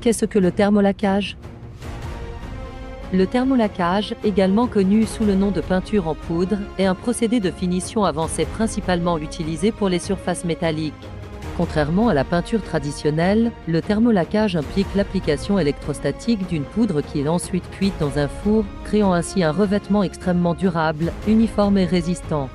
Qu'est-ce que le thermolaquage? Le thermolaquage, également connu sous le nom de peinture en poudre, est un procédé de finition avancé principalement utilisé pour les surfaces métalliques. Contrairement à la peinture traditionnelle, le thermolaquage implique l'application électrostatique d'une poudre qui est ensuite cuite dans un four, créant ainsi un revêtement extrêmement durable, uniforme et résistant.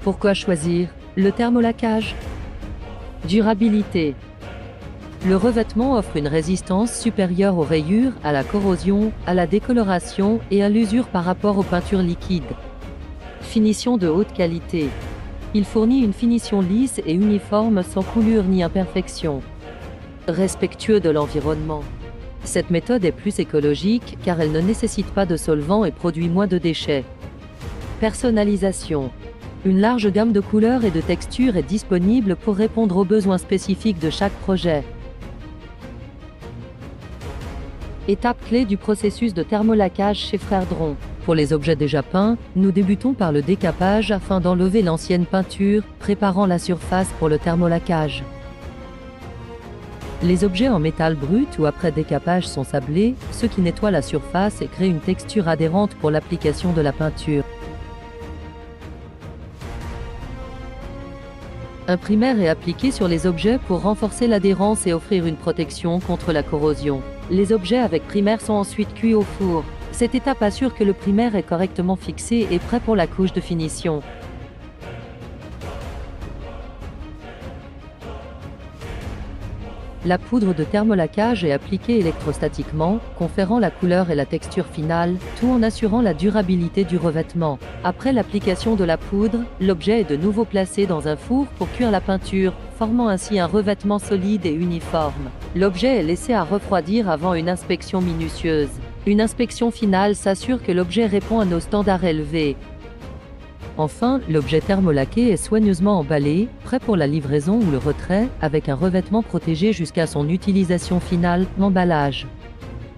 Pourquoi choisir le thermolaquage? Durabilité. Le revêtement offre une résistance supérieure aux rayures, à la corrosion, à la décoloration et à l'usure par rapport aux peintures liquides. Finition de haute qualité. Il fournit une finition lisse et uniforme sans coulure ni imperfection. Respectueux de l'environnement. Cette méthode est plus écologique car elle ne nécessite pas de solvant et produit moins de déchets. Personnalisation. Une large gamme de couleurs et de textures est disponible pour répondre aux besoins spécifiques de chaque projet. Étape clé du processus de thermolaquage chez Frères Dron. Pour les objets déjà peints, nous débutons par le décapage afin d'enlever l'ancienne peinture, préparant la surface pour le thermolaquage. Les objets en métal brut ou après décapage sont sablés, ce qui nettoie la surface et crée une texture adhérente pour l'application de la peinture. Un primaire est appliqué sur les objets pour renforcer l'adhérence et offrir une protection contre la corrosion. Les objets avec primaire sont ensuite cuits au four. Cette étape assure que le primaire est correctement fixé et prêt pour la couche de finition. La poudre de thermolaquage est appliquée électrostatiquement, conférant la couleur et la texture finale, tout en assurant la durabilité du revêtement. Après l'application de la poudre, l'objet est de nouveau placé dans un four pour cuire la peinture, formant ainsi un revêtement solide et uniforme. L'objet est laissé à refroidir avant une inspection minutieuse. Une inspection finale s'assure que l'objet répond à nos standards élevés. Enfin, l'objet thermolaqué est soigneusement emballé, prêt pour la livraison ou le retrait, avec un revêtement protégé jusqu'à son utilisation finale, l'emballage.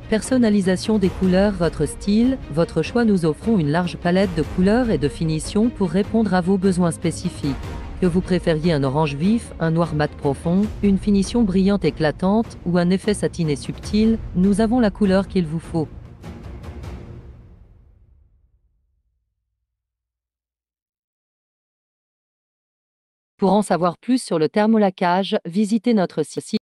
Personnalisation des couleurs. Votre style, votre choix. Nous offrons une large palette de couleurs et de finitions pour répondre à vos besoins spécifiques. Que vous préfériez un orange vif, un noir mat profond, une finition brillante éclatante ou un effet satiné subtil, nous avons la couleur qu'il vous faut. Pour en savoir plus sur le thermolaquage, visitez notre site.